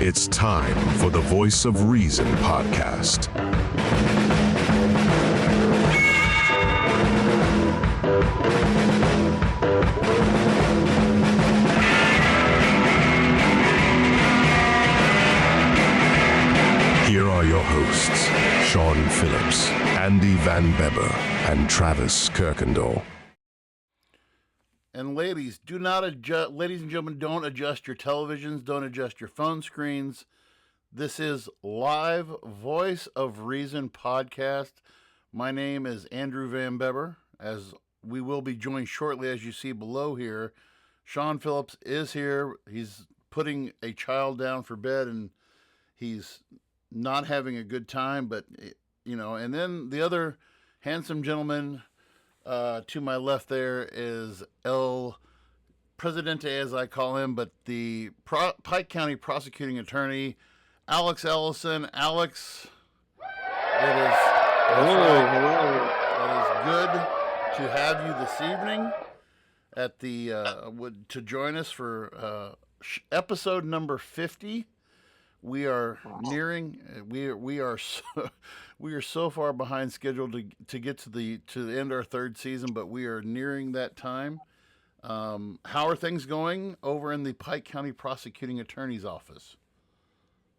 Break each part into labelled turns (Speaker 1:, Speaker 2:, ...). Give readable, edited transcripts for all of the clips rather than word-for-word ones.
Speaker 1: It's time for the Voice of Reason podcast. Here are your hosts, Sean Phillips, Andy Van Beber, and Travis Kirkendall.
Speaker 2: And ladies, do not adjust. Ladies and gentlemen, don't adjust your televisions. Don't adjust your phone screens. This is live Voice of Reason podcast. My name is Andrew Van Beber. As we will be joined shortly, as you see below here, Sean Phillips is here. He's putting a child down for bed, and he's not having a good time. But and then the other handsome gentleman. To my left there is El Presidente, as I call him, but the Pike County Prosecuting Attorney, Alex Ellison. Alex, it is good to have you this evening at the to join us for episode number 50. We are nearing. We are so far behind schedule to get to the end our third season, but we are nearing that time. How are things going over in the Pike County Prosecuting Attorney's office?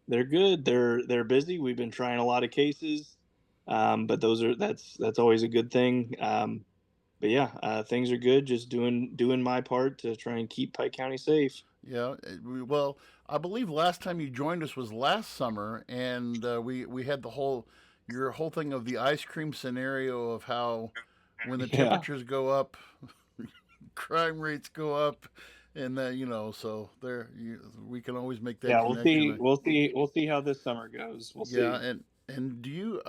Speaker 3: They're good. They're busy. We've been trying a lot of cases, but that's always a good thing. But yeah, things are good. Just doing my part to try and keep Pike County safe.
Speaker 2: Yeah, well, I believe last time you joined us was last summer, and we had your whole thing of the ice cream scenario of how when the temperatures go up, crime rates go up, and so we can always make that.
Speaker 3: Yeah,
Speaker 2: connection.
Speaker 3: We'll see how this summer goes. We'll see.
Speaker 2: Yeah, and do you?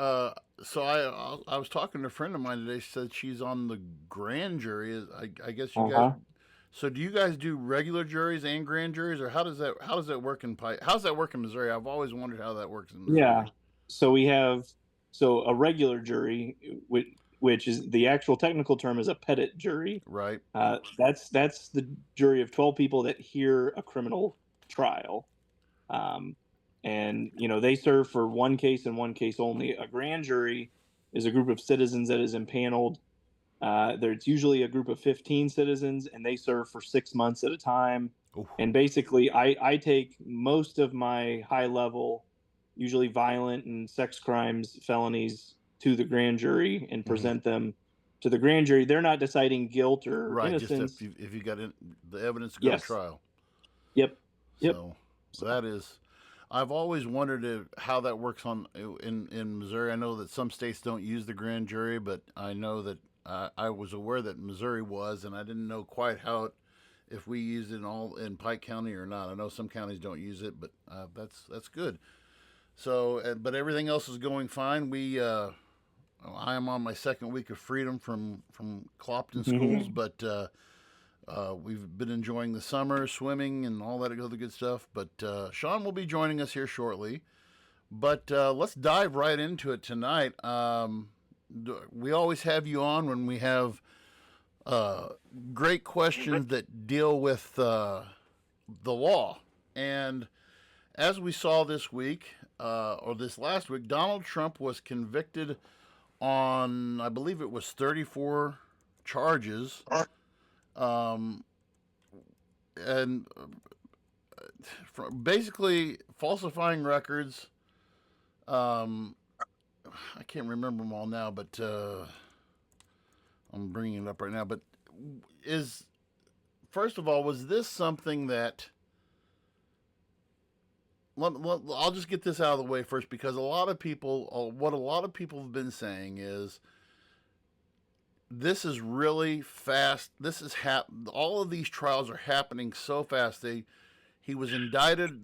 Speaker 2: So I was talking to a friend of mine today. She said she's on the grand jury. I guess you guys. So do you guys do regular juries and grand juries, or how does that work in Pike? How's that work in Missouri? I've always wondered how that works in Missouri.
Speaker 3: Yeah. So we have a regular jury, which is the actual technical term is a petit jury.
Speaker 2: Right.
Speaker 3: That's the jury of 12 people that hear a criminal trial. And they serve for one case and one case only. A grand jury is a group of citizens that is impaneled. There's usually a group of 15 citizens, and they serve for 6 months at a time. Ooh. And basically, I take most of my high-level, usually violent and sex crimes, felonies, to the grand jury and present them to the grand jury. They're not deciding guilt or innocence.
Speaker 2: Just if you got the evidence to go to trial.
Speaker 3: Yep.
Speaker 2: So that is. I've always wondered how that works in Missouri. I know that some states don't use the grand jury, but I know that I was aware that Missouri was, and I didn't know quite if we used it in Pike County or not. I know some counties don't use it, but that's good. So, but everything else is going fine. I am on my second week of freedom from Clopton schools, but we've been enjoying the summer, swimming, and all that other good stuff. But Sean will be joining us here shortly. But let's dive right into it tonight. We always have you on when we have great questions that deal with the law. And as we saw this week, or this last week, Donald Trump was convicted on, I believe it was 34 charges. And basically falsifying records. I can't remember them all now, but I'm bringing it up right now. But first of all, was this something that? I'll just get this out of the way first, because what a lot of people have been saying is this is really fast. All of these trials are happening so fast. He was indicted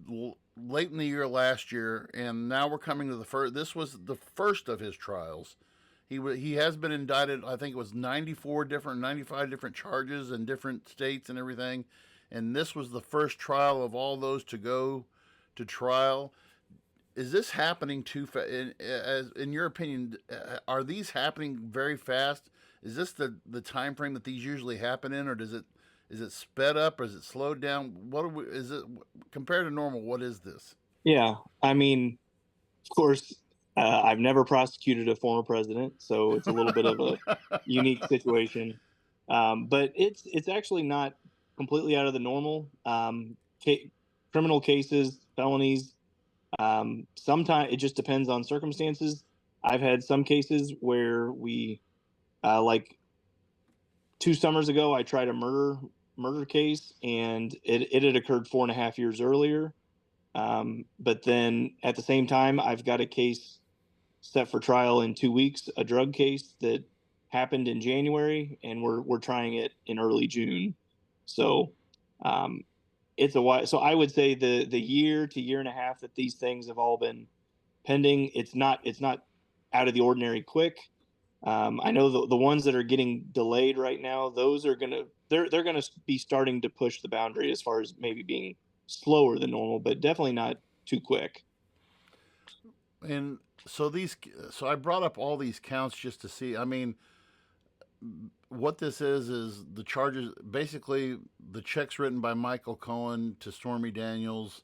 Speaker 2: late in the year last year, and now we're coming to the first. This was the first of his trials. He has been indicted. I think it was 95 different charges in different states and everything, and this was the first trial of all those to go to trial. Is this happening too fast? In your opinion, are these happening very fast? Is this the time frame that these usually happen in, or is it sped up, or is it slowed down? Is it compared to normal? What is this?
Speaker 3: Yeah, I mean, of course, I've never prosecuted a former president, so it's a little bit of a unique situation. But it's actually not completely out of the normal. Criminal cases, felonies. Sometimes it just depends on circumstances. I've had some cases where like 2 summers ago, I tried a murder case, and it had occurred 4.5 years earlier. But then at the same time, I've got a case set for trial in 2 weeks, a drug case that happened in January, and we're trying it in early June. So um, it's a while. So I would say the year to year and a half that these things have all been pending, it's not out of the ordinary quick. I know the ones that are getting delayed right now, those are they're gonna be starting to push the boundary as far as maybe being slower than normal, but definitely not too quick.
Speaker 2: And so so I brought up all these counts just to see. I mean, what this is the charges. Basically, the checks written by Michael Cohen to Stormy Daniels.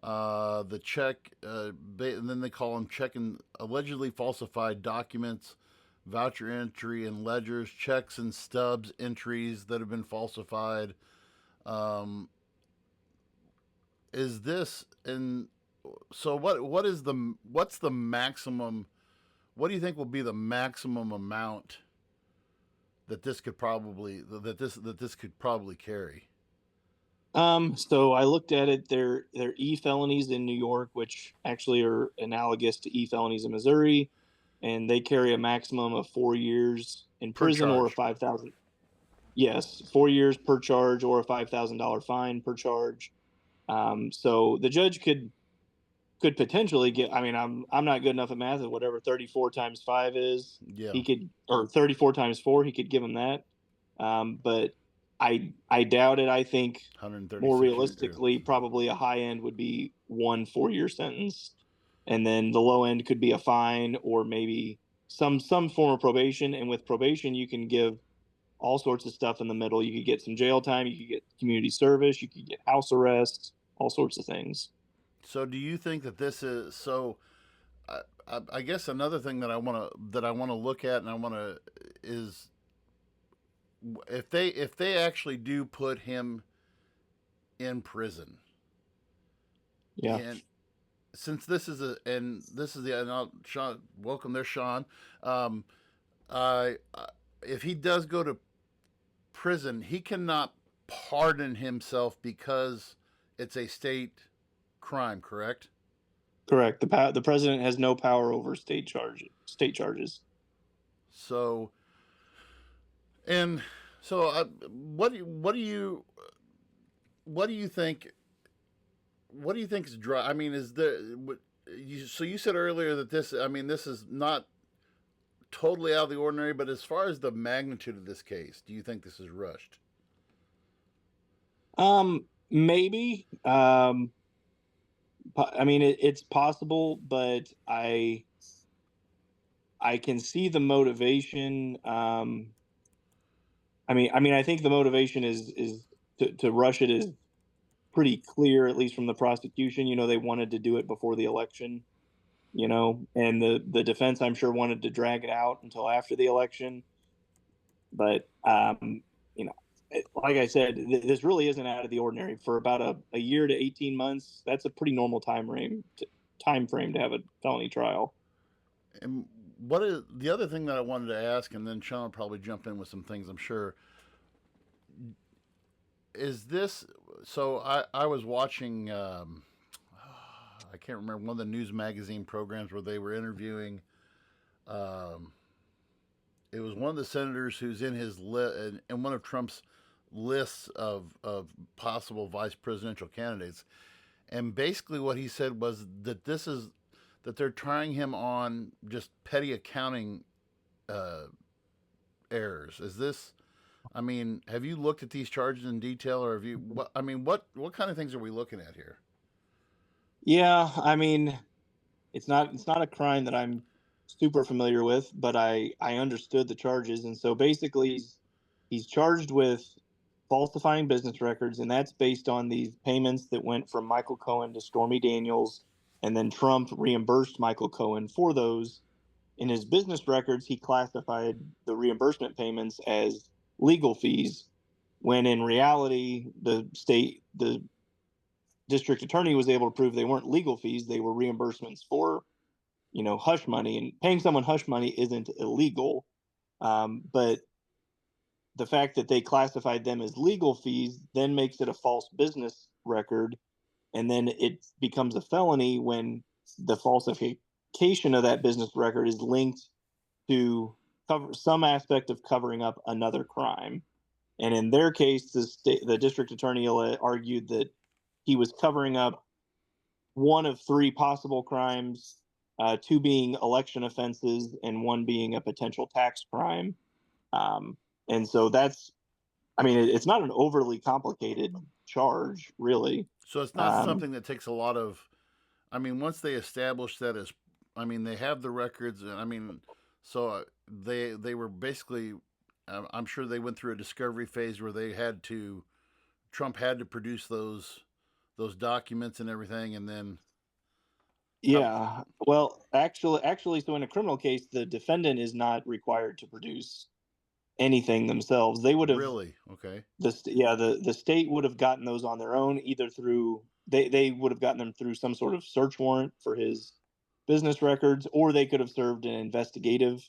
Speaker 2: The check, and then they call them checking allegedly falsified documents, voucher entry and ledgers, checks and stubs entries that have been falsified. Um, is this and so what's the maximum? What do you think will be the maximum amount that this could probably carry?
Speaker 3: So I looked at it. They're e felonies in New York, which actually are analogous to e felonies in Missouri, and they carry a maximum of 4 years in
Speaker 2: Per
Speaker 3: prison or a
Speaker 2: charge.
Speaker 3: 5,000. Yes, 4 years per charge or a $5,000 fine per charge. So the judge could potentially get. I mean, I'm not good enough at math. At whatever 34 times 5 is,
Speaker 2: Yeah,
Speaker 3: he could, or 34 times 4, he could give him that. But I doubt it. I think more
Speaker 2: 136 years. Yeah.
Speaker 3: realistically, probably a high end would be 1 4-year sentence, and then the low end could be a fine or maybe some form of probation. And with probation, you can give all sorts of stuff in the middle. You could get some jail time, you could get community service, you could get house arrest, all sorts of things.
Speaker 2: So do you think that this is so? I guess another thing that I want to look at and I want to is if they actually do put him in prison,
Speaker 3: Yeah.
Speaker 2: and since this is the and Sean, welcome there, Sean. Um, I if he does go to prison, he cannot pardon himself because it's a state crime, correct?
Speaker 3: Correct. The president has no power over state charges.
Speaker 2: So and so, what do you think? What do you think is dry? I mean, is there? So you said earlier that this. I mean, this is not totally out of the ordinary, but as far as the magnitude of this case, do you think this is rushed?
Speaker 3: Maybe. I mean, it's possible, but I can see the motivation. I think the motivation is to rush it is pretty clear, at least from the prosecution. They wanted to do it before the election. And the defense, I'm sure, wanted to drag it out until after the election. But like I said, this really isn't out of the ordinary. For about a year to 18 months, that's a pretty normal time frame to have a felony trial.
Speaker 2: And what is the other thing that I wanted to ask, and then Sean will probably jump in with some things, I'm sure. Is this so? I was watching. I can't remember one of the news magazine programs where they were interviewing. Um, it was one of the senators who's in his in one of Trump's lists of possible vice presidential candidates, and basically what he said was that that they're trying him on just petty accounting uh, errors. Is this? I mean, have you looked at these charges in detail, or have you? I mean, what kind of things are we looking at here?
Speaker 3: Yeah, I mean, it's not a crime that I'm super familiar with, but I understood the charges, and so basically he's charged with falsifying business records, and that's based on these payments that went from Michael Cohen to Stormy Daniels and then Trump reimbursed Michael Cohen for those. In his business records, he classified the reimbursement payments as legal fees, when in reality, the district attorney was able to prove they weren't legal fees; they were reimbursements for, hush money. And paying someone hush money isn't illegal, but the fact that they classified them as legal fees then makes it a false business record, and then it becomes a felony when the falsification of that business record is linked to cover some aspect of covering up another crime. And in their case, the district attorney argued that he was covering up one of three possible crimes, two being election offenses and one being a potential tax crime. And so it's not an overly complicated charge, really.
Speaker 2: So it's not something that takes a lot of. Once they establish that as, they have the records, and so they were basically. I'm sure they went through a discovery phase where Trump had to produce those documents and everything, and then.
Speaker 3: Yeah. Well, actually, so in a criminal case, the defendant is not required to produce anything themselves. They would have
Speaker 2: really okay.
Speaker 3: The state would have gotten those on their own, either through they would have gotten them through some sort of search warrant for his business records, or they could have served an investigative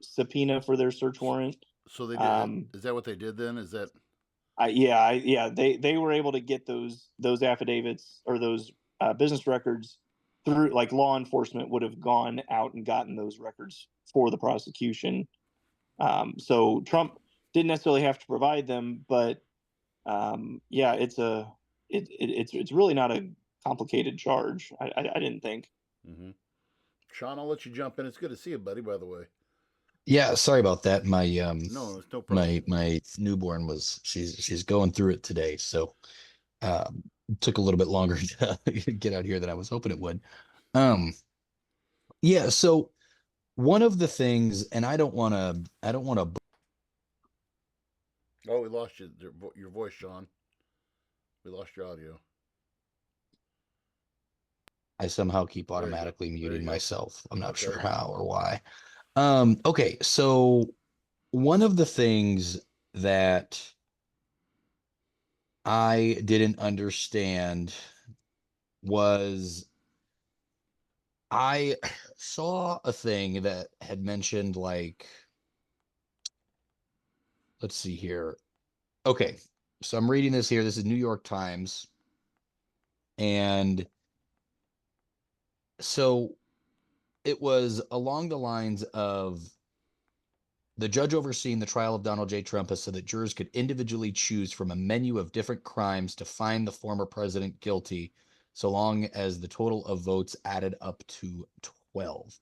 Speaker 3: subpoena for their search warrant.
Speaker 2: So they did. Is that what they did then? Is that?
Speaker 3: They were able to get those affidavits or those business records through, like, law enforcement would have gone out and gotten those records for the prosecution. So Trump didn't necessarily have to provide them, but it's really not a complicated charge. I didn't think.
Speaker 2: Mm-hmm. Sean, I'll let you jump in. It's good to see you, buddy. By the way.
Speaker 4: Yeah, sorry about that. My
Speaker 2: no problem.
Speaker 4: My newborn she's going through it today, so took a little bit longer to get out here than I was hoping it would. Yeah, so one of the things, and I don't want to.
Speaker 2: Oh, we lost your voice, Sean. We lost your audio.
Speaker 4: I somehow keep automatically muting myself. I'm not sure how or why. Okay, so one of the things that I didn't understand was I saw a thing that had mentioned, like, let's see here. Okay, so I'm reading this here. This is New York Times. And so it was along the lines of the judge overseeing the trial of Donald J. Trump has said that jurors could individually choose from a menu of different crimes to find the former president guilty, so long as the total of votes added up to 12.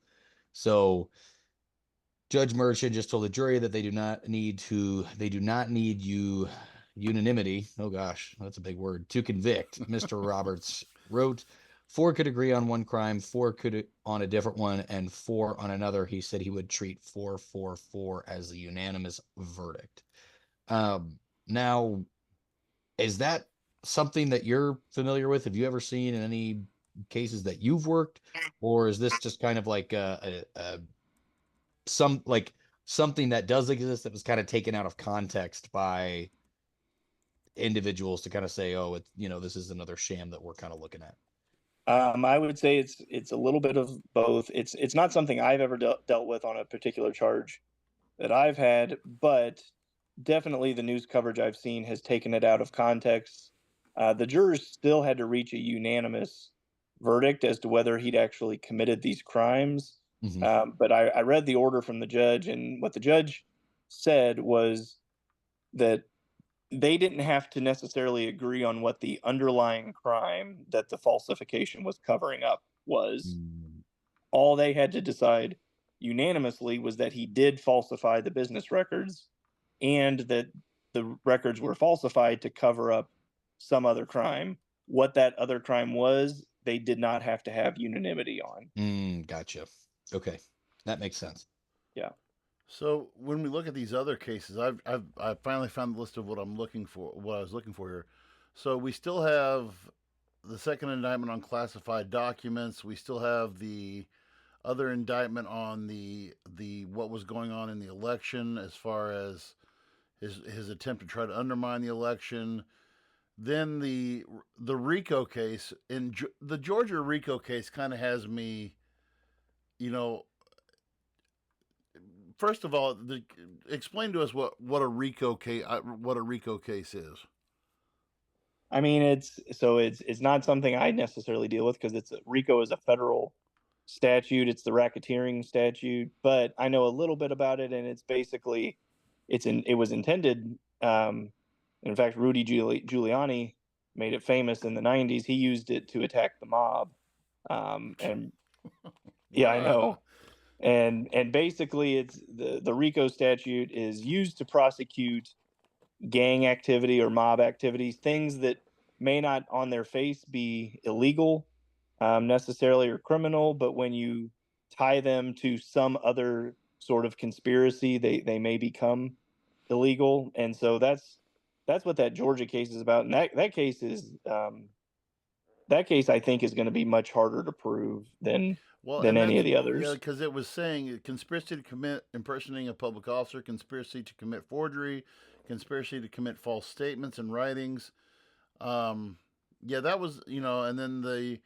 Speaker 4: So Judge Merchant just told the jury that they do not need unanimity. Oh gosh, that's a big word. To convict. Mr. Roberts wrote, 4 could agree on one crime, 4 could on a different one, and 4 on another. He said he would treat 4-4-4 as a unanimous verdict. Now, is that something that you're familiar with? Have you ever seen in any cases that you've worked, or is this just kind of like something that does exist that was kind of taken out of context by individuals to kind of say, oh, this is another sham that we're kind of looking at?
Speaker 3: I would say it's a little bit of both. It's not something I've ever dealt with on a particular charge that I've had, but definitely the news coverage I've seen has taken it out of context. The jurors still had to reach a unanimous verdict as to whether he'd actually committed these crimes.
Speaker 4: Mm-hmm.
Speaker 3: But I read the order from the judge, and what the judge said was that they didn't have to necessarily agree on what the underlying crime that the falsification was covering up was. All they had to decide unanimously was that he did falsify the business records, and that the records were falsified to cover up some other crime. What that other crime was, they did not have to have unanimity on.
Speaker 4: Gotcha. Okay, that makes sense.
Speaker 3: Yeah.
Speaker 2: So when we look at these other cases, I've finally found the list of what I was looking for here. So we still have the second indictment on classified documents. We still have the other indictment on the what was going on in the election as far as his attempt to try to undermine the election. Then the RICO case in the Georgia RICO case kind of has me, you know. First of all, explain to us what a RICO case is.
Speaker 3: I mean, it's not something I necessarily deal with because RICO is a federal statute. It's the racketeering statute, but I know a little bit about it, and it's basically it was intended. In fact, Rudy Giuliani made it famous in the '90s. He used it to attack the mob, and yeah, I know. And basically, it's the RICO statute is used to prosecute gang activity or mob activities, things that may not on their face be illegal necessarily or criminal, but when you tie them to some other sort of conspiracy, they may become illegal. And so that's what that Georgia case is about. And that case is that case I think is going to be much harder to prove than any of the others.
Speaker 2: Yeah, because it was saying conspiracy to commit impersonating a public officer, conspiracy to commit forgery, conspiracy to commit false statements and writings. Yeah, that was, and then the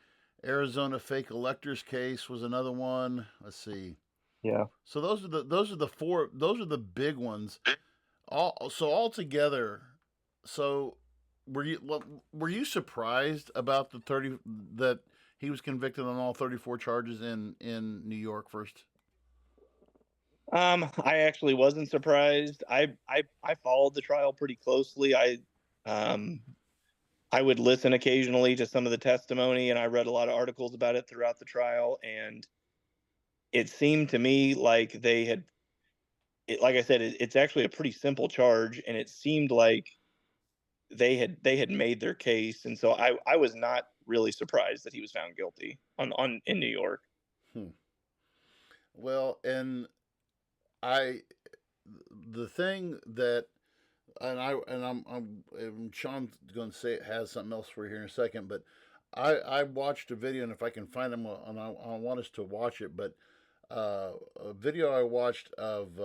Speaker 2: Arizona fake electors case was another one. Let's see.
Speaker 3: Yeah.
Speaker 2: So those are the big ones. Altogether, so were you surprised about the 30 that he was convicted on all 34 charges in New York first?
Speaker 3: I actually wasn't surprised. I followed the trial pretty closely. I would listen occasionally to some of the testimony, and I read a lot of articles about it throughout the trial. And it seemed to me like like I said, it's actually a pretty simple charge, and it seemed like they had made their case, and so I was not really surprised that he was found guilty on in New York.
Speaker 2: Well, and the thing that and Sean's going to say it has something else for you here in a second, but I watched a video, and if I can find them, and I want us to watch it, but a video I watched of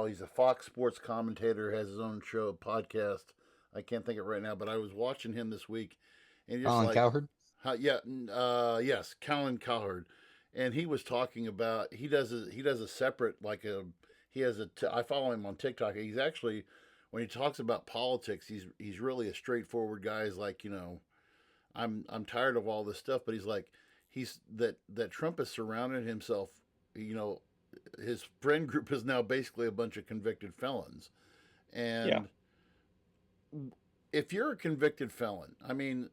Speaker 2: he's a Fox Sports commentator, has his own show, podcast. I can't think of it right now, but I was watching him this week, and
Speaker 4: Colin Cowherd.
Speaker 2: Yes, Colin Cowherd, and he was talking about he does a separate I follow him on TikTok. He's actually, when he talks about politics, he's really a straightforward guy. He's like, I'm tired of all this stuff, but he's like, that Trump has surrounded himself, his friend group is now basically a bunch of convicted felons. And if you're a convicted felon, I mean,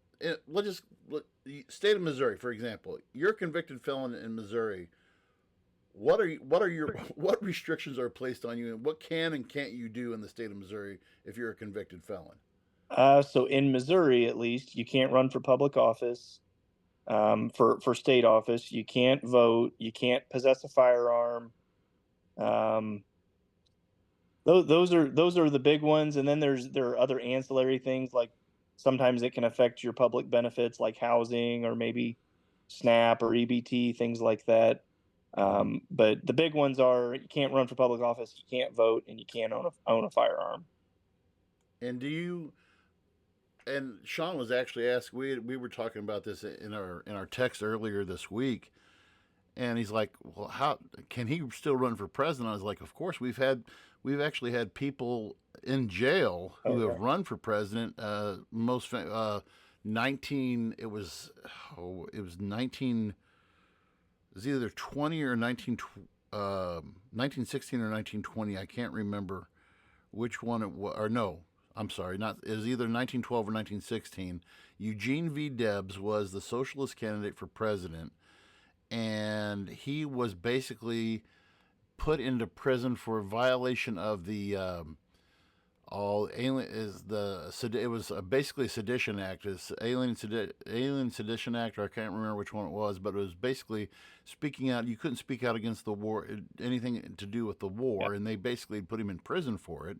Speaker 2: state of Missouri, for example, you're a convicted felon in Missouri. What restrictions are placed on you, and what can and can't you do in the state of Missouri if you're a convicted felon?
Speaker 3: So in Missouri, at least, you can't run for public office. For state office, you can't vote. You can't possess a firearm. Those are the big ones, and then there are other ancillary things, like sometimes it can affect your public benefits, like housing or maybe SNAP or EBT, things like that. But the big ones are you can't run for public office, you can't vote, and you can't own a firearm.
Speaker 2: And and Sean was actually asked. We were talking about this in our text earlier this week, and he's like, "Well, how can he still run for president?" I was like, "Of course, we've actually had people in jail who have run for president. 19. It was 19. It was either 20 or 1916 or 1920. I can't remember which one it was. Or no, I'm sorry, not. It was either 1912 or 1916. Eugene V. Debs was the socialist candidate for president, and he was basically put into prison for a violation of the it was basically a sedition act. It's Alien Sedition Act, or I can't remember which one it was, but it was basically speaking out. You couldn't speak out against the war, anything to do with the war, and they basically put him in prison for it.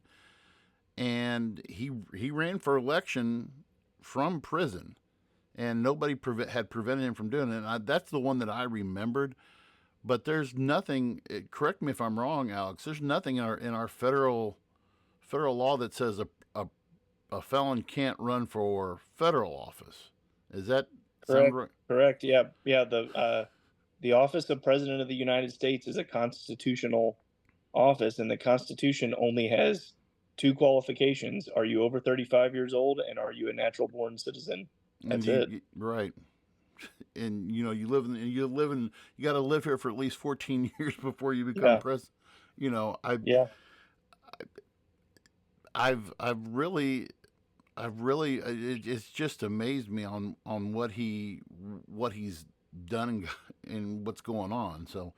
Speaker 2: And he ran for election from prison, and nobody had prevented him from doing it. And that's the one that I remembered. But there's nothing. Correct me if I'm wrong, Alex. There's nothing in our federal law that says a felon can't run for federal office. Is that sound
Speaker 3: Correct.
Speaker 2: right?
Speaker 3: Correct. Yeah. Yeah. The office of President of the United States is a constitutional office, and the Constitution only has two qualifications: are you over 35 years old, and are you a natural born citizen?
Speaker 2: And
Speaker 3: That's it.
Speaker 2: right. And you got to live here for at least 14 years before you become
Speaker 3: Yeah.
Speaker 2: president.
Speaker 3: Yeah.
Speaker 2: It's just amazed me on what he's done and what's going on. So,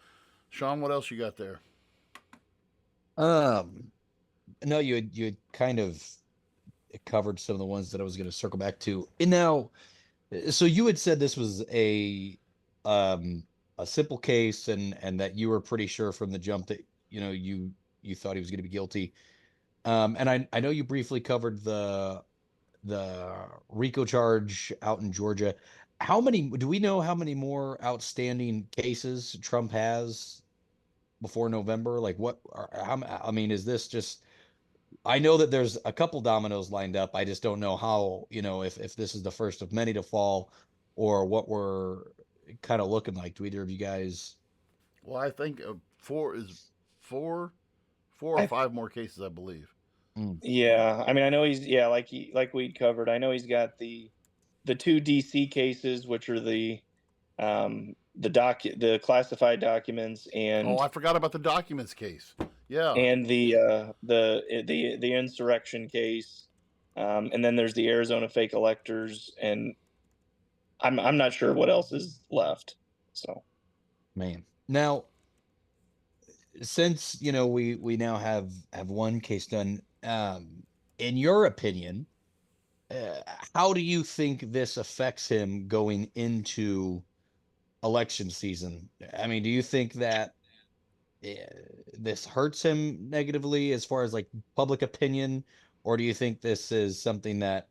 Speaker 2: Sean, what else you got there?
Speaker 4: No, you had kind of covered some of the ones that I was going to circle back to. And now, so you had said this was a simple case, and that you were pretty sure from the jump that you thought he was going to be guilty. And I know you briefly covered the RICO charge out in Georgia. Do we know how many more outstanding cases Trump has before November? Like I mean, is this just, I know that there's a couple dominoes lined up. I just don't know how, if this is the first of many to fall, or what we're kind of looking like. Do either of you guys?
Speaker 2: Well, I think four or five more cases, I believe.
Speaker 3: Yeah. I mean, I know like we'd covered. I know he's got the two DC cases, which are the classified documents, and
Speaker 2: I forgot about the documents case. Yeah.
Speaker 3: And the insurrection case, and then there's the Arizona fake electors, and I'm not sure what else is left. So,
Speaker 4: man, now since we now have one case done, in your opinion, how do you think this affects him going into election season? I mean, do you think that this hurts him negatively as far as like public opinion, or do you think this is something that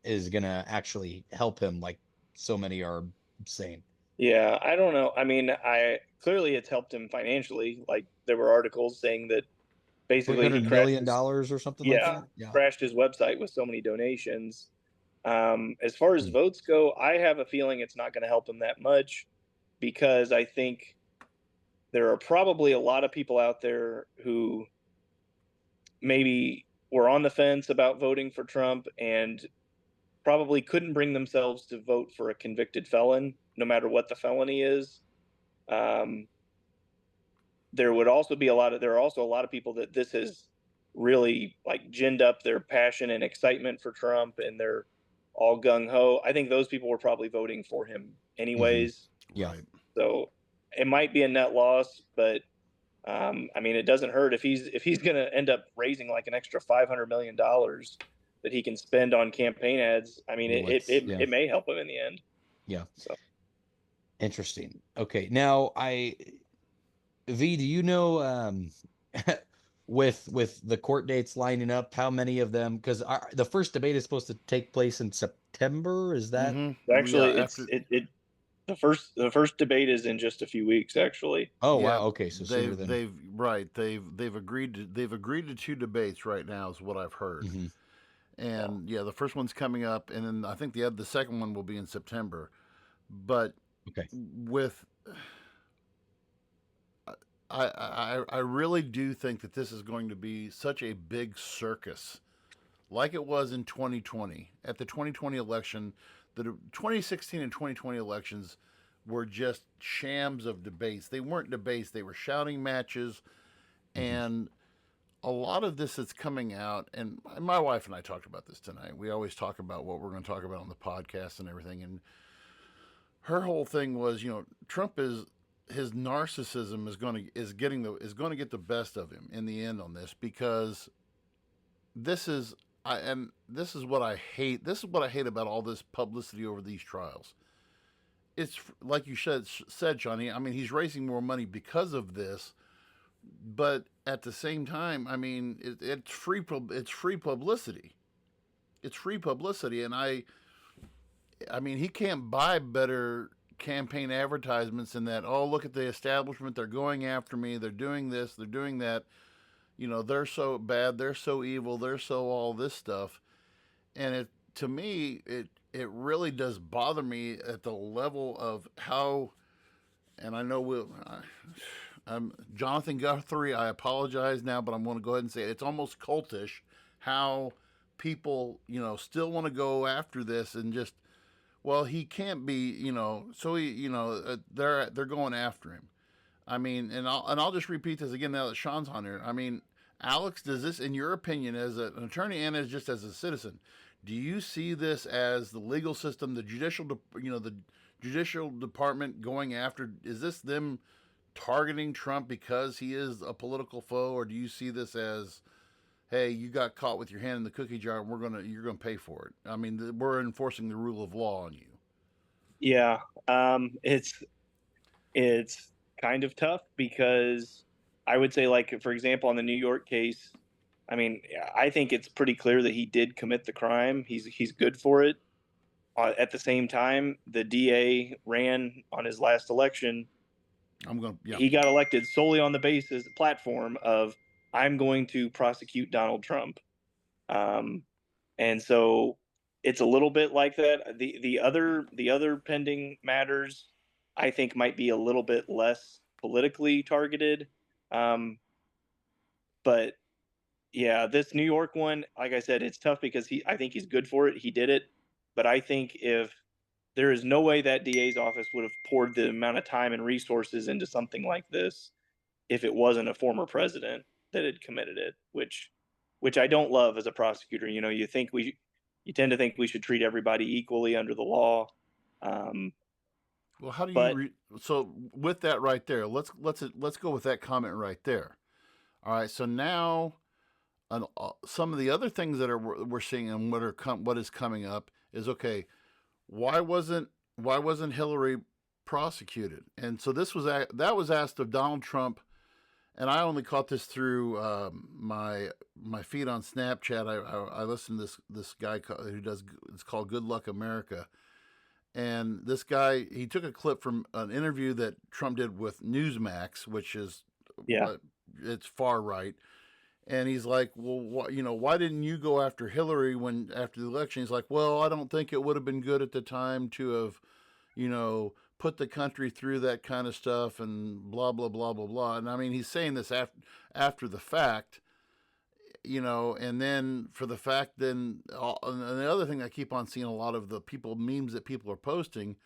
Speaker 4: is gonna actually help him, like so many are saying?
Speaker 3: yeah, I don't know. I mean, clearly it's helped him financially. Like, there were articles saying that basically he
Speaker 4: $300
Speaker 3: crashed
Speaker 4: million or something like that. Yeah.
Speaker 3: crashed his website with so many donations. As far as votes go, I have a feeling it's not going to help him that much, because I think there are probably a lot of people out there who maybe were on the fence about voting for Trump and probably couldn't bring themselves to vote for a convicted felon, no matter what the felony is. There are also a lot of people that this has really like ginned up their passion and excitement for Trump, and they're all gung ho. I think those people were probably voting for him anyways.
Speaker 4: Yeah.
Speaker 2: Right.
Speaker 3: So it might be a net loss, but I mean, it doesn't hurt if he's going to end up raising like an extra $500 million that he can spend on campaign ads. I mean, it may help him in the end.
Speaker 4: Yeah.
Speaker 3: So
Speaker 4: interesting. Okay. Now V, do you know, with the court dates lining up, how many of them, because the first debate is supposed to take place in September, is that?
Speaker 3: Actually, the first debate is in just a few weeks, actually.
Speaker 4: Oh, wow. Okay, so sooner than
Speaker 2: they've agreed to two debates right now, is what I've heard. And the first one's coming up, and then I think the second one will be in September. But I really do think that this is going to be such a big circus, like it was in 2020 at the 2020 election. The 2016 and 2020 elections were just shams of debates. They weren't debates; they were shouting matches, and a lot of this that's coming out. And my wife and I talked about this tonight. We always talk about what we're going to talk about on the podcast and everything. And her whole thing was, Trump his narcissism is going to get the best of him in the end on this, because this is what I hate. This is what I hate about all this publicity over these trials. It's like you said, Johnny. I mean, he's raising more money because of this, but at the same time, I mean, it's free publicity. It's free publicity, and I mean, he can't buy better campaign advertisements than that. Oh, look at the establishment. They're going after me. They're doing this. They're doing that. You know, they're so bad. They're so evil. They're so all this stuff. And it, to me, it really does bother me at the level of how, and I know I'm Jonathan Guthrie. I apologize now, but I'm going to go ahead and say it. It's almost cultish how people, you know, still want to go after this and just, well, he can't be, you know, so he, you know, they're going after him. I mean, and I'll just repeat this again now that Sean's on here. I mean, Alex, does this, in your opinion, as an attorney and as just as a citizen, do you see this as the legal system, the judicial, you know, the judicial department going after? Is this them targeting Trump because he is a political foe, or do you see this as, hey, you got caught with your hand in the cookie jar, and you're gonna pay for it? I mean, we're enforcing the rule of law on you.
Speaker 3: Yeah, it's kind of tough because I would say, like, for example, on the New York case, I mean, I think it's pretty clear that he did commit the crime. He's good for it. At the same time, the DA ran on his last election.
Speaker 2: Yeah.
Speaker 3: He got elected solely on the basis platform of I'm going to prosecute Donald Trump, and so it's a little bit like that. The other pending matters, I think, might be a little bit less politically targeted, um, but yeah, this New York one, like I said, it's tough because I think he's good for it. He did it, but I think if there is no way that DA's office would have poured the amount of time and resources into something like this if it wasn't a former president that had committed it, which I don't love as a prosecutor. You know, you tend to think we should treat everybody equally under the law. Um,
Speaker 2: Well, how do you
Speaker 3: but
Speaker 2: so with that right there? Let's go with that comment right there. All right. So now, some of the other things that we're seeing and what is coming up is, okay. Why wasn't Hillary prosecuted? And so that was asked of Donald Trump, and I only caught this through my feed on Snapchat. I listened to this guy who does, it's called Good Luck America, and this guy, he took a clip from an interview that Trump did with Newsmax, which is,
Speaker 3: yeah,
Speaker 2: it's far right. And he's like, well, why didn't you go after Hillary after the election? He's like, well, I don't think it would have been good at the time to have, put the country through that kind of stuff and blah, blah, blah, blah, blah. And I mean, he's saying this after the fact, and then for the fact, and the other thing I keep on seeing a lot of the memes that people are posting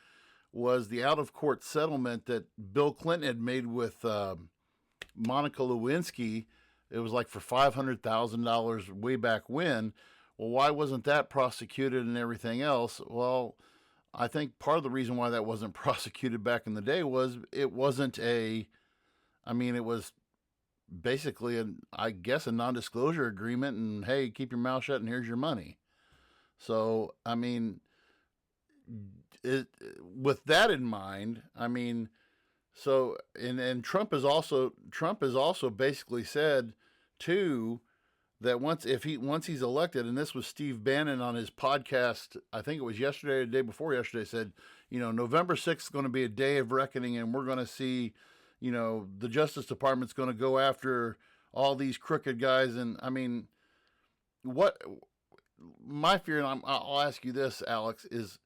Speaker 2: was the out of court settlement that Bill Clinton had made with Monica Lewinsky. It was like for $500,000 way back when. Well, why wasn't that prosecuted and everything else? Well, I think part of the reason why that wasn't prosecuted back in the day was it wasn't it was basically, I guess, a non-disclosure agreement, and hey, keep your mouth shut and here's your money. So, I mean, with that in mind, I mean, so and Trump has also basically said too that once he's elected, and this was Steve Bannon on his podcast, I think it was yesterday or the day before yesterday, said, November 6th is going to be a day of reckoning, and we're going to see, the Justice Department's going to go after all these crooked guys. And I mean, what my fear, and I'll ask you this, Alex, is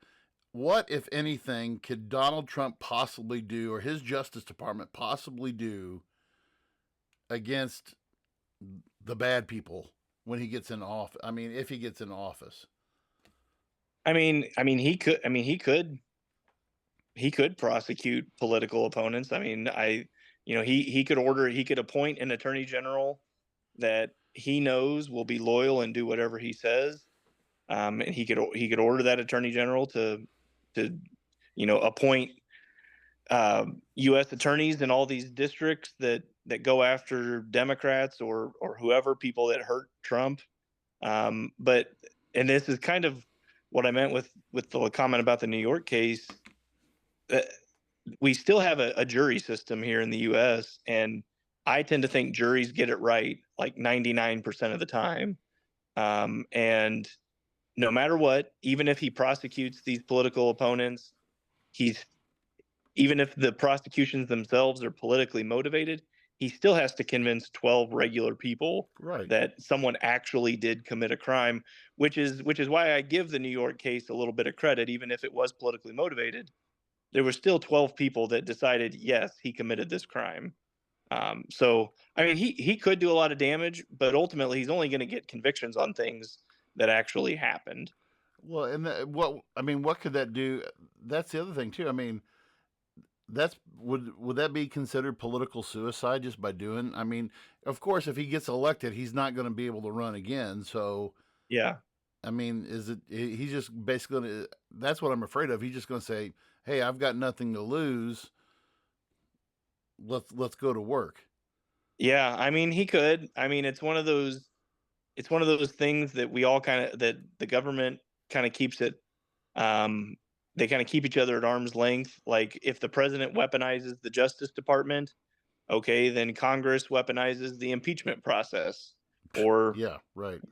Speaker 2: what, if anything, could Donald Trump possibly do, or his Justice Department possibly do, against the bad people when he gets in office? I mean, if he gets in office.
Speaker 3: He could prosecute political opponents. I mean, he could appoint an attorney general that he knows will be loyal and do whatever he says. And he could order that attorney general to appoint U.S. attorneys in all these districts that go after Democrats or whoever, people that hurt Trump. But this is kind of what I meant with the comment about the New York case. We still have a jury system here in the U.S., and I tend to think juries get it right like 99% of the time. And no matter what, even if he prosecutes these political opponents, he's even if the prosecutions themselves are politically motivated, he still has to convince 12 regular people
Speaker 2: Right.
Speaker 3: that someone actually did commit a crime, which is why I give the New York case a little bit of credit. Even if it was politically motivated, there were still 12 people that decided, yes, he committed this crime. So I mean, he could do a lot of damage, but ultimately he's only going to get convictions on things that actually happened.
Speaker 2: Well, and what could that do? That's the other thing too. I mean, that's would that be considered political suicide just by doing? I mean, of course, if he gets elected, he's not going to be able to run again. So,
Speaker 3: Yeah.
Speaker 2: I mean, he's just basically gonna, that's what I'm afraid of. He's just going to say, "Hey, I've got nothing to lose. Let's go to work."
Speaker 3: Yeah, I mean, he could. I mean, it's one of those things that we all kind of that the government kind of keeps it um they kind of keep each other at arm's length. Like if the president weaponizes the Justice Department, okay, then Congress weaponizes the impeachment process. Or
Speaker 2: Yeah, right.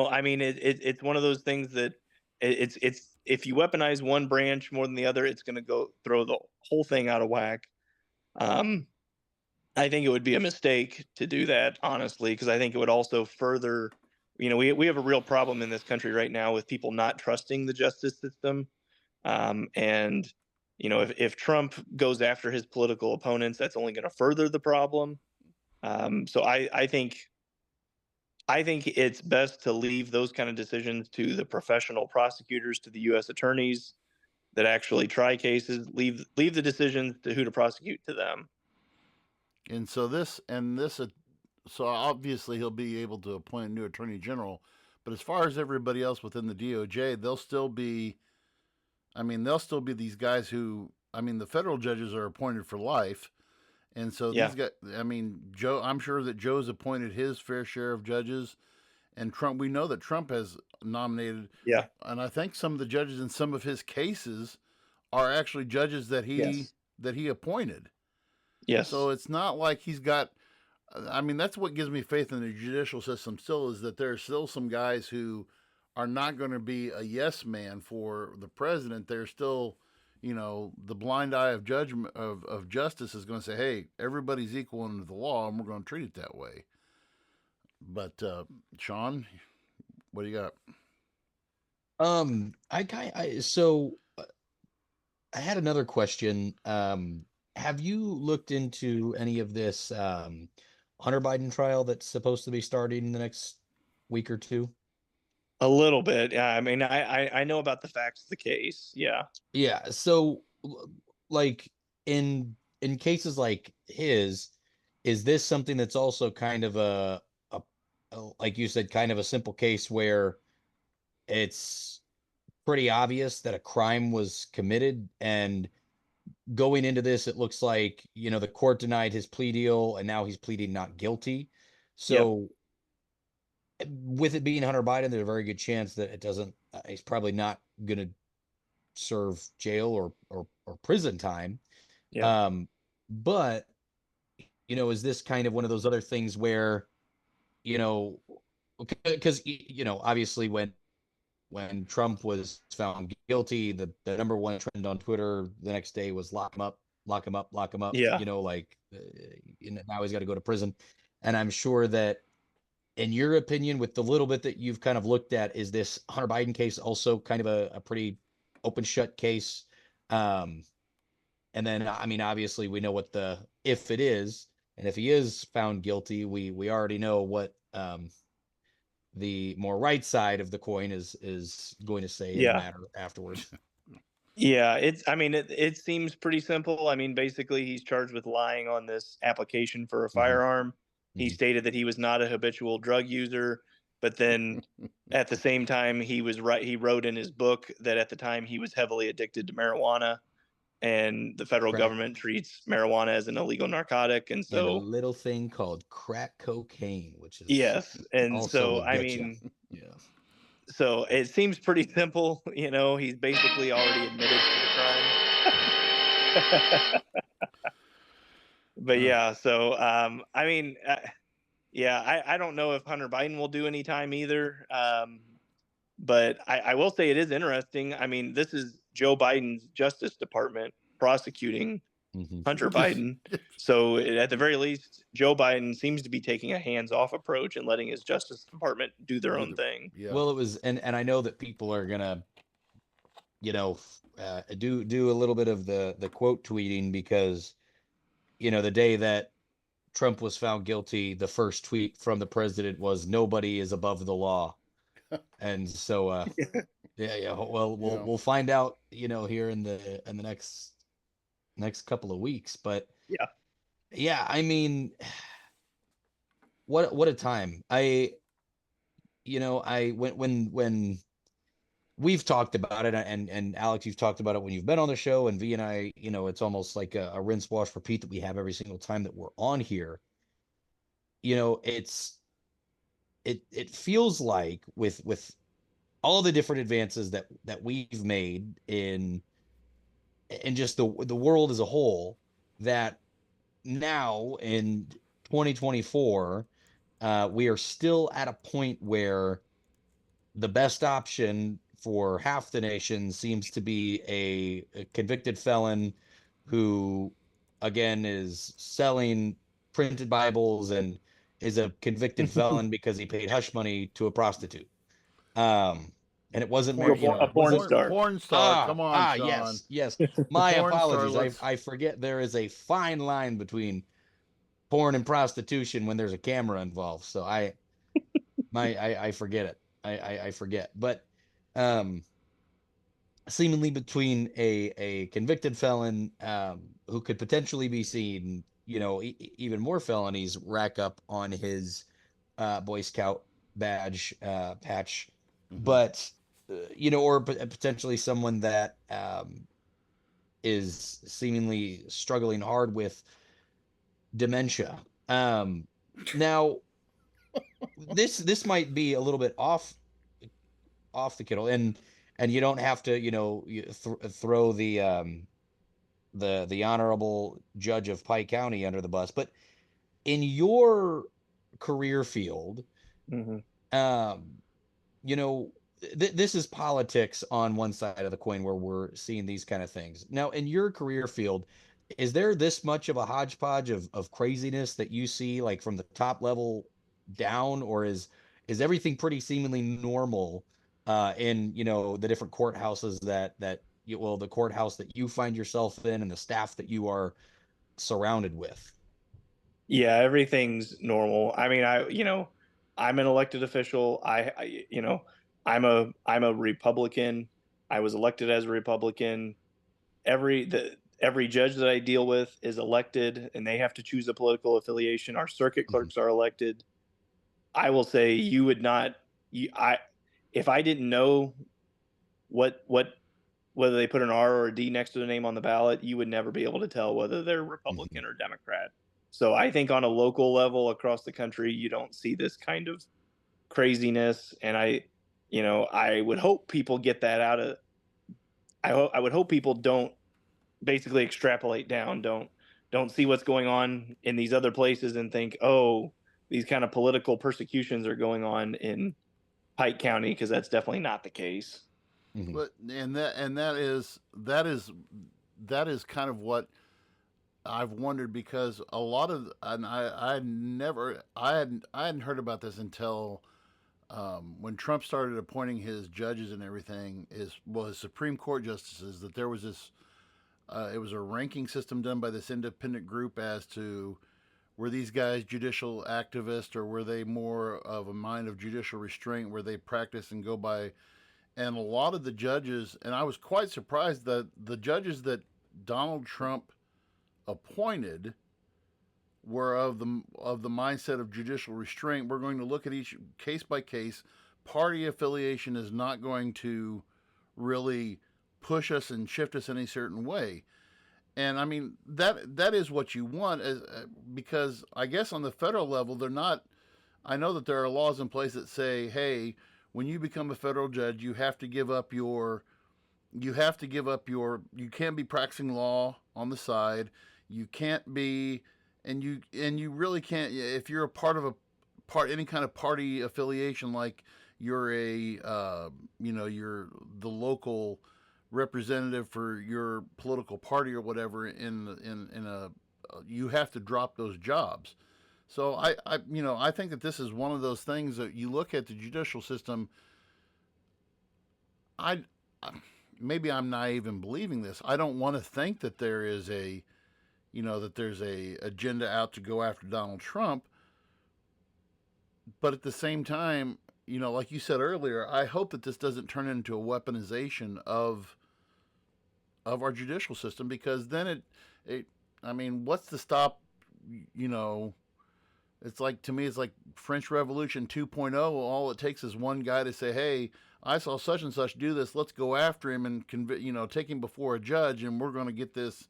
Speaker 3: I mean, it's one of those things that it's if you weaponize one branch more than the other, it's going to go throw the whole thing out of whack. Um, I think it would be a mistake to do that, honestly, because I think it would also further, we have a real problem in this country right now with people not trusting the justice system. And, if Trump goes after his political opponents, that's only going to further the problem. So I think it's best to leave those kind of decisions to the professional prosecutors, to the U.S. attorneys that actually try cases. Leave the decisions to who to prosecute to them.
Speaker 2: And so so obviously he'll be able to appoint a new attorney general, but as far as everybody else within the DOJ, they'll still be. I mean, they'll still be these guys who. I mean, the federal judges are appointed for life, and so
Speaker 3: Yeah,
Speaker 2: these guys. I mean, Joe. I'm sure that Joe's appointed his fair share of judges, and Trump. We know that Trump has nominated,
Speaker 3: yeah,
Speaker 2: and I think some of the judges in some of his cases are actually judges
Speaker 3: yes,
Speaker 2: that he appointed. So
Speaker 3: yes,
Speaker 2: it's not like he's got. I mean, that's what gives me faith in the judicial system still, is that there are still some guys who are not going to be a yes man for the president. They're still, the blind eye of judgment of justice is going to say, hey, everybody's equal under the law and we're going to treat it that way. But, Sean, what do you got?
Speaker 4: I had another question. Have you looked into any of this Hunter Biden trial that's supposed to be starting in the next week or two?
Speaker 3: a little bit. Yeah, I mean, I know about the facts of the case. Yeah,
Speaker 4: Yeah, so like in cases like his, is this something that's also kind of like you said, kind of a simple case where it's pretty obvious that a crime was committed, and going into this, it looks like, the court denied his plea deal and now he's pleading not guilty.
Speaker 3: yep,
Speaker 4: So with it being Hunter Biden, there's a very good chance that it doesn't, he's probably not going to serve jail or prison time.
Speaker 3: yeah,
Speaker 4: Um, but, is this kind of one of those other things where, you know, because, obviously when Trump was found guilty, the number one trend on Twitter the next day was lock him up, lock him up, lock him up.
Speaker 3: yeah,
Speaker 4: Now he's got to go to prison. And I'm sure that, in your opinion, with the little bit that you've kind of looked at, is this Hunter Biden case also kind of a pretty open shut case? Um, and then, I mean, obviously, we know what if it is, and if he is found guilty, we already know what the more right side of the coin is going to say in the
Speaker 3: yeah.
Speaker 4: matter afterwards.
Speaker 3: Yeah, I mean, it seems pretty simple. I mean, basically, he's charged with lying on this application for a
Speaker 4: Hmm.
Speaker 3: firearm. He
Speaker 4: Hmm.
Speaker 3: stated that he was not a habitual drug user, but then at the same time, he wrote in his book that at the time he was heavily addicted to marijuana, and the federal
Speaker 4: Crack
Speaker 3: government treats marijuana as an illegal narcotic. And
Speaker 4: and a
Speaker 3: so,
Speaker 4: little thing called crack cocaine, which is
Speaker 3: yes. And
Speaker 4: also
Speaker 3: so,
Speaker 4: will
Speaker 3: I
Speaker 4: get you.
Speaker 3: mean,
Speaker 4: Yeah.
Speaker 3: so it seems pretty simple. He's basically already admitted to the crime. But
Speaker 2: Uh,
Speaker 3: yeah, so I mean, yeah, I don't know if Hunter Biden will do any time either. But I will say it is interesting. I mean, this is Joe Biden's Justice Department prosecuting Hunter Biden. So at the very least, Joe Biden seems to be taking a hands-off approach and letting his Justice Department do their own thing.
Speaker 2: Yeah.
Speaker 4: Well, it was, and I know that people are gonna, do a little bit of the quote tweeting, because the day that Trump was found guilty, the first tweet from the president was "Nobody is above the law," and so yeah. Well, we'll find out, here in the next couple of weeks, but yeah. I mean, what a time. When we've talked about it, and Alex, you've talked about it when you've been on the show, and V and I, it's almost like a rinse, wash, repeat that we have every single time that we're on here. It feels like with all the different advances that we've made in just the world as a whole, that now in 2024, we are still at a point where the best option for half the nation seems to be a convicted felon who, again, is selling printed Bibles and is a convicted felon because he paid hush money to a prostitute. And it wasn't
Speaker 3: A porn star.
Speaker 2: Porn star. Come on, Sean.
Speaker 4: Yes. My
Speaker 2: Porn
Speaker 4: apologies.
Speaker 2: star,
Speaker 4: I forget there is a fine line between porn and prostitution when there's a camera involved. So I forget it. I forget. But seemingly between a convicted felon who could potentially be seen, even more felonies rack up on his Boy Scout badge patch, but or potentially someone that is seemingly struggling hard with dementia. Now this might be a little bit off the Kittle, and you don't have to throw the honorable judge of Pike County under the bus, but in your career field, this is politics on one side of the coin where we're seeing these kind of things. Now, in your career field, is there this much of a hodgepodge of craziness that you see, like from the top level down, or is everything pretty seemingly normal in the different courthouses the courthouse that you find yourself in and the staff that you are surrounded with?
Speaker 3: Yeah, everything's normal. I mean, I'm an elected official. I'm a Republican. I was elected as a Republican. Every judge that I deal with is elected, and they have to choose a political affiliation. Our circuit clerks are elected. I will say you would not. If I didn't know whether they put an R or a D next to the name on the ballot, you would never be able to tell whether they're Republican or Democrat. So I think on a local level across the country, you don't see this kind of craziness. And I would hope people get that out of. I would hope people don't basically extrapolate down. Don't see what's going on in these other places and think, oh, these kind of political persecutions are going on in Pike County, because that's definitely not the case.
Speaker 2: But that is kind of what I've wondered, because a lot of, and I hadn't heard about this until when Trump started appointing his judges and everything, his Supreme Court justices, that there was this it was a ranking system done by this independent group as to, were these guys judicial activists, or were they more of a mind of judicial restraint where they practice and go by. And a lot of the judges, and I was quite surprised that the judges that Donald Trump appointed were of the mindset of judicial restraint. We're going to look at each case by case. Party affiliation is not going to really push us and shift us in a certain way. And I mean, that is what you want, because I guess on the federal level, they're not. I know that there are laws in place that say, hey, when you become a federal judge, you have to give up your, you can't be practicing law on the side. You can't be, and you really can't, if you're a part of any kind of party affiliation, like you're you're the local representative for your political party or whatever in a you have to drop those jobs. So I think that this is one of those things that you look at the judicial system. I maybe I'm naive in believing this. I don't want to think that there is a that there's a agenda out to go after Donald Trump, but at the same time, like you said earlier, I hope that this doesn't turn into a weaponization of our judicial system, because then it I mean, what's to stop, you know, it's like, to me, it's like French Revolution 2.0. All it takes is one guy to say, "Hey, I saw such and such do this. Let's go after him and take him before a judge, and we're going to get this."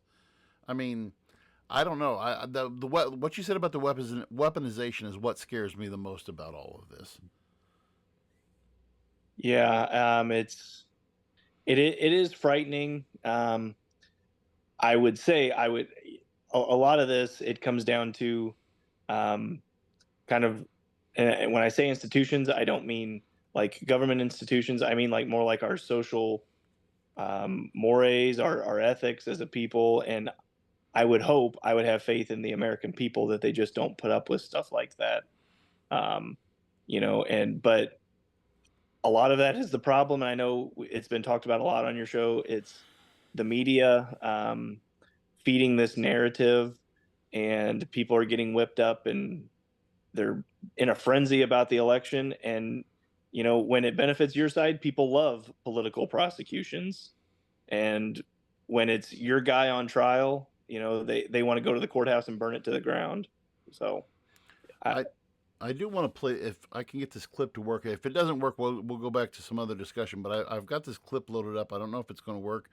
Speaker 2: I mean, I don't know. What you said about the weaponization is what scares me the most about all of this.
Speaker 3: Yeah, it is frightening. I would say a lot of this, it comes down to kind of, and when I say institutions, I don't mean like government institutions. I mean like more like our social mores, our ethics as a people. And I would have faith in the American people that they just don't put up with stuff like that. But a lot of that is the problem. And I know it's been talked about a lot on your show. It's the media feeding this narrative, and people are getting whipped up and they're in a frenzy about the election. And, when it benefits your side, people love political prosecutions. And when it's your guy on trial, they want to go to the courthouse and burn it to the ground. So
Speaker 2: I do want to play, if I can get this clip to work. If it doesn't work, we'll go back to some other discussion. But I've got this clip loaded up. I don't know if it's going to work,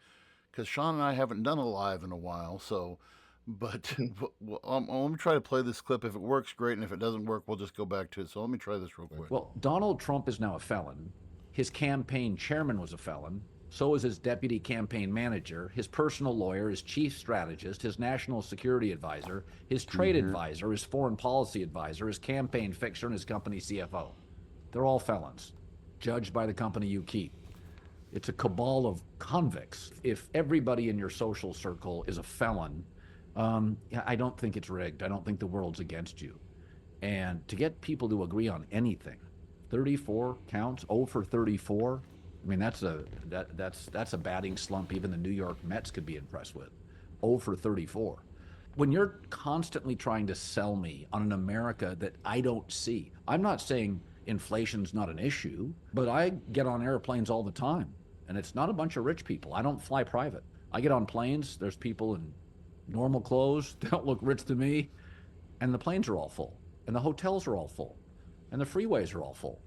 Speaker 2: because Sean and I haven't done a live in a while. So, but let me try to play this clip. If it works, great, and if it doesn't work, we'll just go back to it. So let me try this real quick.
Speaker 5: Well, Donald Trump is now a felon. His campaign chairman was a felon. So is his deputy campaign manager, his personal lawyer, his chief strategist, his national security advisor, his trade advisor, his foreign policy advisor, his campaign fixer, and his company CFO. They're all felons, judged by the company you keep. It's a cabal of convicts. If everybody in your social circle is a felon, I don't think it's rigged. I don't think the world's against you. And to get people to agree on anything, 34 counts, 0 for 34. I mean, that's a batting slump even the New York Mets could be impressed with. 0 for 34. When you're constantly trying to sell me on an America that I don't see, I'm not saying inflation's not an issue, but I get on airplanes all the time, and it's not a bunch of rich people. I don't fly private. I get on planes, there's people in normal clothes, they don't look rich to me, and the planes are all full, and the hotels are all full, and the freeways are all full.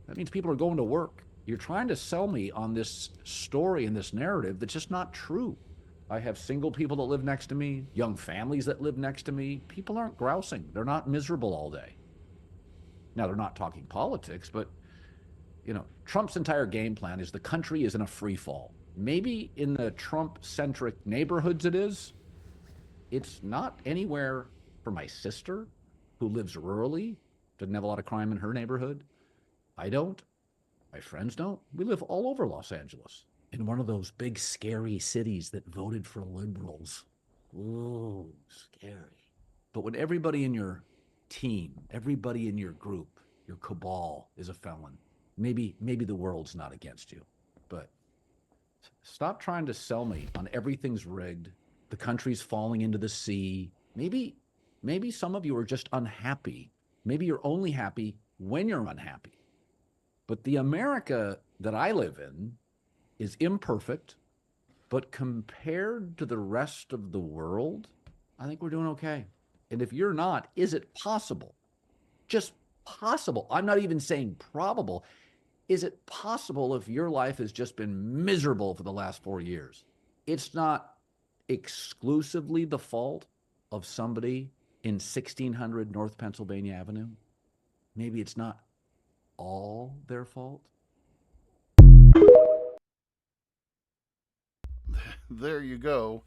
Speaker 5: That means people are going to work. You're trying to sell me on this story and this narrative that's just not true. I have single people that live next to me, young families that live next to me. People aren't grousing. They're not miserable all day. Now, they're not talking politics, but, Trump's entire game plan is the country is in a free fall. Maybe in the Trump-centric neighborhoods it is. It's not anywhere for my sister, who lives rurally, doesn't have a lot of crime in her neighborhood. I don't. My friends don't. We live all over Los Angeles, in one of those big, scary cities that voted for liberals. Ooh, scary. But when everybody in your team, everybody in your group, your cabal is a felon, maybe the world's not against you. But stop trying to sell me on everything's rigged, the country's falling into the sea. Maybe some of you are just unhappy. Maybe you're only happy when you're unhappy. But the America that I live in is imperfect, but compared to the rest of the world, I think we're doing okay. And if you're not, is it possible? Just possible. I'm not even saying probable. Is it possible if your life has just been miserable for the last 4 years? It's not exclusively the fault of somebody in 1600 North Pennsylvania Avenue. Maybe it's not all their fault.
Speaker 2: There you go.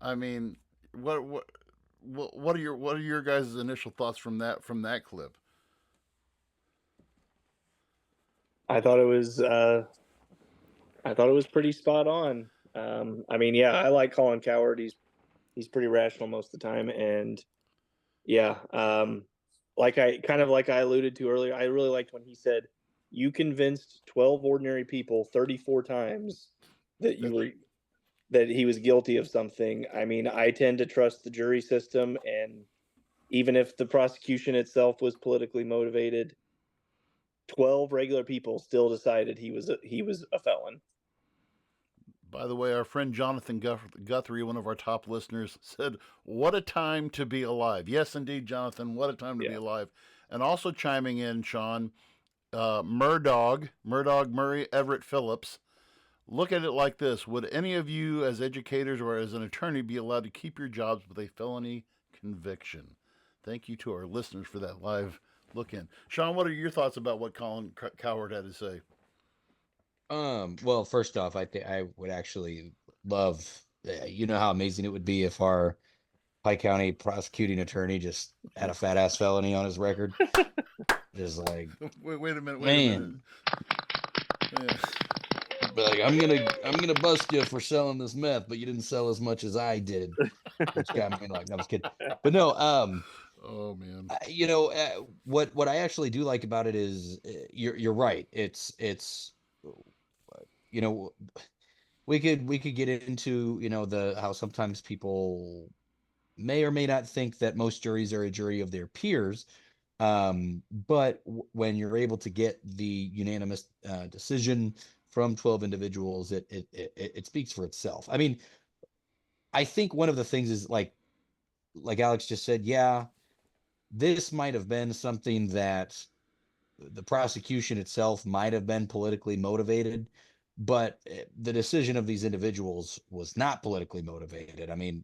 Speaker 2: I mean, what are your guys' initial thoughts from that clip?
Speaker 3: I thought it was pretty spot on. I mean, yeah, I like Colin Coward. He's pretty rational most of the time, and yeah, like I alluded to earlier, I really liked when he said, "You convinced 12 ordinary people 34 times that that he was guilty of something." I mean, I tend to trust the jury system, and even if the prosecution itself was politically motivated, 12 regular people still decided he was a felon.
Speaker 2: By the way, our friend Jonathan Guthrie, one of our top listeners, said, "What a time to be alive." Yes, indeed, Jonathan, what a time to be alive. And also chiming in, Sean, Murdoch Murray Everett Phillips. Look at it like this: would any of you, as educators or as an attorney, be allowed to keep your jobs with a felony conviction? Thank you to our listeners for that live look in. Sean, what are your thoughts about what Colin Coward had to say?
Speaker 4: Well, first off, I would actually love, you know how amazing it would be if our Pike County prosecuting attorney just had a fat ass felony on his record. Just like,
Speaker 2: wait a minute,
Speaker 4: man.
Speaker 2: Yeah.
Speaker 4: Like, I'm gonna bust you for selling this meth, but you didn't sell as much as I did, which got me like, I was kidding. But no,
Speaker 2: oh man,
Speaker 4: you know, what I actually do like about it is you're right. It's you know, we could get into, you know, the how sometimes people may or may not think that most juries are a jury of their peers. But when you're able to get the unanimous decision from 12 individuals, it speaks for itself. I mean, I think one of the things is like Alex just said, yeah, this might have been something that the prosecution itself might have been politically motivated, but the decision of these individuals was not politically motivated. I mean,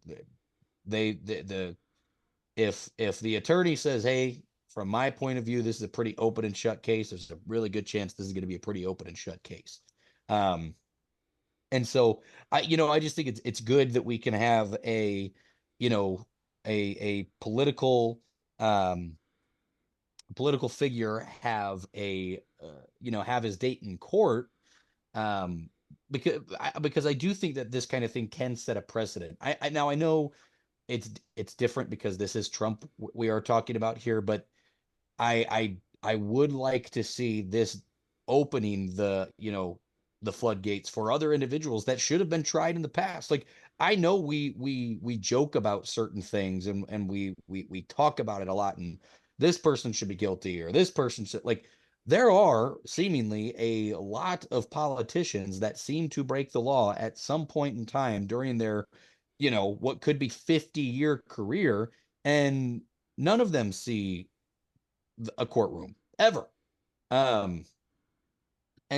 Speaker 4: if the attorney says, "Hey, from my point of view, this is a pretty open and shut case," there's a really good chance this is going to be a pretty open and shut case. And so I just think it's good that we can have a, you know, a political figure have have his date in court, because I do think that this kind of thing can set a precedent. I now I know it's different because this is Trump we are talking about here, but I would like to see this opening the floodgates for other individuals that should have been tried in the past. Like, I know we joke about certain things, and we talk about it a lot, and this person should be guilty, or this person should, like, there are seemingly a lot of politicians that seem to break the law at some point in time during their, what could be 50-year career, and none of them see a courtroom ever. And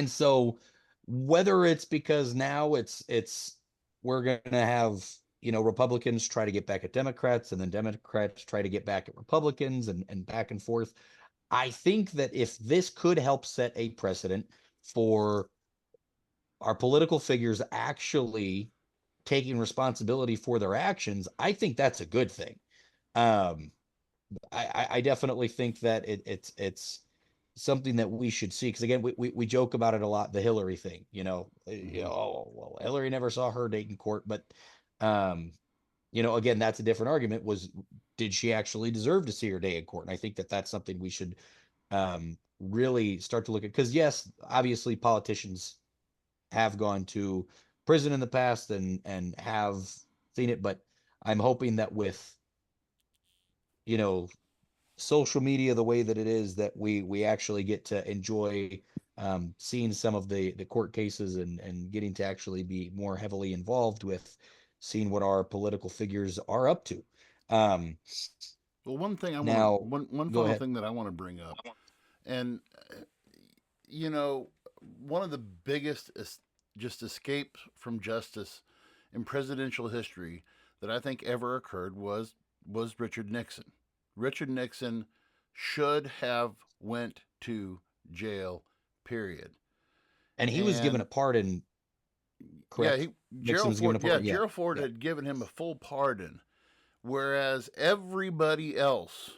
Speaker 4: so whether it's because now it's we're going to have, Republicans try to get back at Democrats, and then Democrats try to get back at Republicans, and back and forth. I think that if this could help set a precedent for our political figures actually taking responsibility for their actions, I think that's a good thing. I definitely think that it's something that we should see, because again, we joke about it a lot, the Hillary thing, oh, well, Hillary never saw her date in court, but again, that's a different argument. Did she actually deserve to see her day in court? And I think that that's something we should really start to look at, because yes, obviously politicians have gone to prison in the past and have seen it, but I'm hoping that with social media the way that it is, that we actually get to enjoy seeing some of the court cases, and getting to actually be more heavily involved with seeing what our political figures are up to.
Speaker 2: Well, one thing I
Speaker 4: now,
Speaker 2: want one
Speaker 4: go
Speaker 2: final
Speaker 4: ahead.
Speaker 2: thing that I want to bring up, and one of the biggest just escapes from justice in presidential history that I think ever occurred was Richard Nixon. Richard Nixon should have went to jail, period.
Speaker 4: And he was given a pardon, correct?
Speaker 2: Gerald Ford had given him a full pardon, whereas everybody else,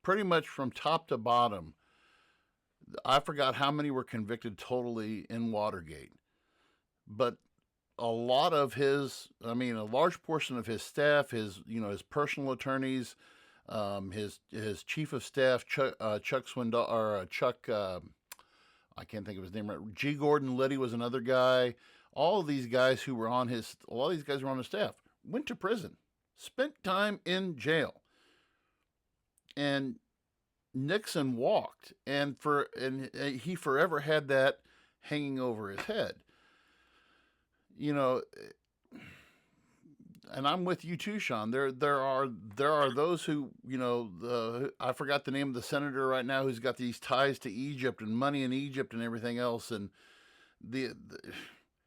Speaker 2: pretty much from top to bottom, I forgot how many were convicted totally in Watergate, but a lot of a large portion of his staff, his personal attorneys, his chief of staff, Chuck Swindoll, or Chuck, I can't think of his name right. G. Gordon Liddy was another guy. All of these guys who were a lot of these guys were on his staff, went to prison, spent time in jail, and Nixon walked, and he forever had that hanging over his head. And I'm with you too, Sean. There are those who, I forgot the name of the senator right now who's got these ties to Egypt and money in Egypt and everything else, and the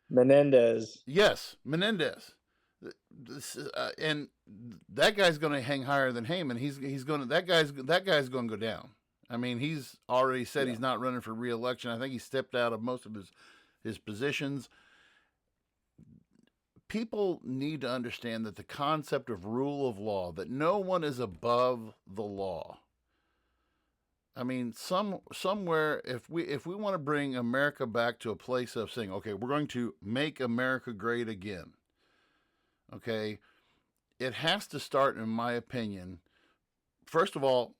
Speaker 3: Menendez.
Speaker 2: Yes, Menendez. And that guy's going to hang higher than Heyman. That guy's going to go down. I mean, he's already said he's not running for re-election. I think he stepped out of most of his positions. People need to understand that the concept of rule of law, that no one is above the law. I mean, somewhere, if we want to bring America back to a place of saying, okay, we're going to make America great again. Okay, it has to start, in my opinion, first of all,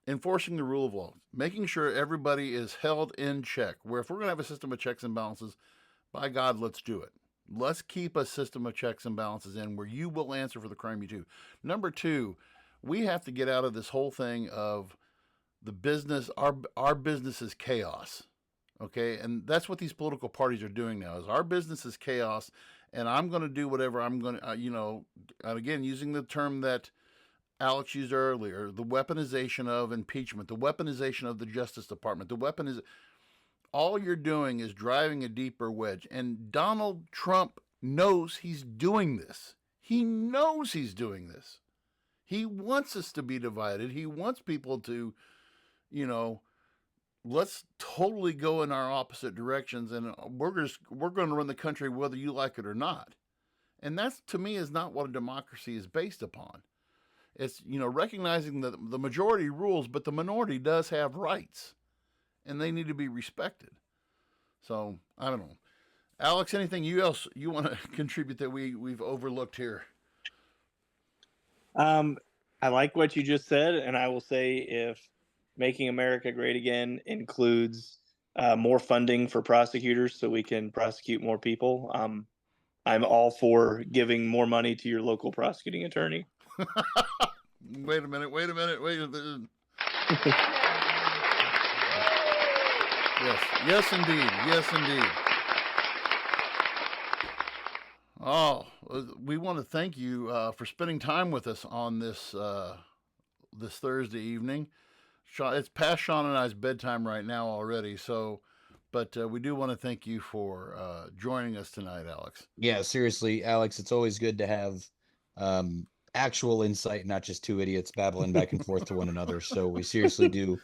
Speaker 2: enforcing the rule of law, making sure everybody is held in check. Where if we're going to have a system of checks and balances, by God, let's do it. Let's keep a system of checks and balances in where you will answer for the crime you do. Number two, we have to get out of this whole thing of the business. Our business is chaos. Okay, and that's what these political parties are doing now. Is our business is chaos, and I'm going to do whatever I'm going to. And again, using the term that Alex used earlier, the weaponization of impeachment, the weaponization of the Justice Department, all you're doing is driving a deeper wedge. And Donald Trump knows he's doing this. He knows he's doing this. He wants us to be divided. He wants people to, let's totally go in our opposite directions, and we're going to run the country whether you like it or not. And that's, to me, is not what a democracy is based upon. It's, recognizing that the majority rules, but the minority does have rights, and they need to be respected. So, I don't know. Alex, anything you want to contribute that we've overlooked here?
Speaker 3: I like what you just said, and I will say if making America great again includes more funding for prosecutors so we can prosecute more people, I'm all for giving more money to your local prosecuting attorney.
Speaker 2: Wait a minute. Yes, indeed. Oh, we want to thank you for spending time with us on this Thursday evening. It's past Sean and I's bedtime right now already, but we do want to thank you for joining us tonight, Alex.
Speaker 4: Yeah, seriously, Alex, it's always good to have actual insight, not just two idiots babbling back and forth to one another. So we seriously do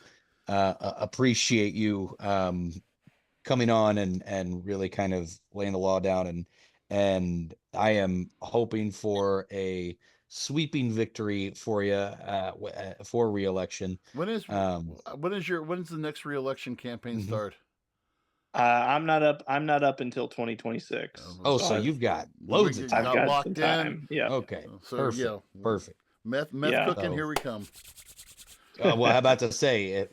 Speaker 4: appreciate you coming on and really kind of laying the law down. And I am hoping for a sweeping victory for you for re-election.
Speaker 2: When's the next re-election campaign start?
Speaker 3: I'm not up until 2026.
Speaker 4: So you've got loads of time.
Speaker 3: I've got
Speaker 2: locked
Speaker 3: some time. Yeah.
Speaker 4: Okay.
Speaker 2: So,
Speaker 4: Perfect.
Speaker 2: Meth cooking. Here we come.
Speaker 4: Well, how about to say,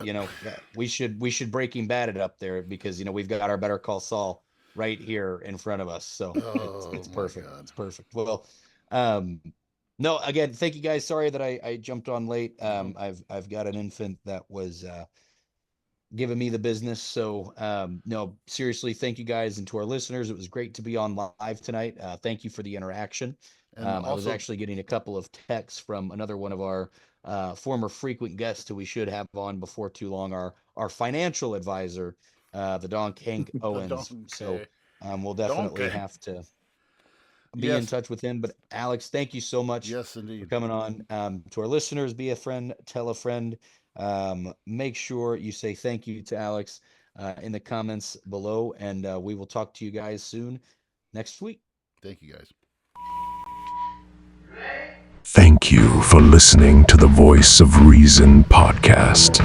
Speaker 4: we should Breaking Bad it up there because we've got our Better Call Saul right here in front of us. So it's perfect. It's perfect. Well, no, again, thank you guys. Sorry that I jumped on late. I've got an infant that was giving me the business. So no, seriously, thank you guys, and to our listeners, it was great to be on live tonight. Thank you for the interaction. I was actually getting a couple of texts from another one of our former frequent guests who we should have on before too long, our financial advisor, the Donk Hank Owens. So we'll definitely have to be in touch with him. But Alex, thank you so much for coming on. To our listeners, be a friend, tell a friend. Make sure you say thank you to Alex in the comments below, and we will talk to you guys soon next week.
Speaker 2: Thank you, guys.
Speaker 1: Thank you for listening to the Voice of Reason podcast.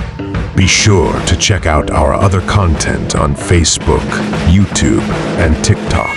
Speaker 1: Be sure to check out our other content on Facebook, YouTube, and TikTok.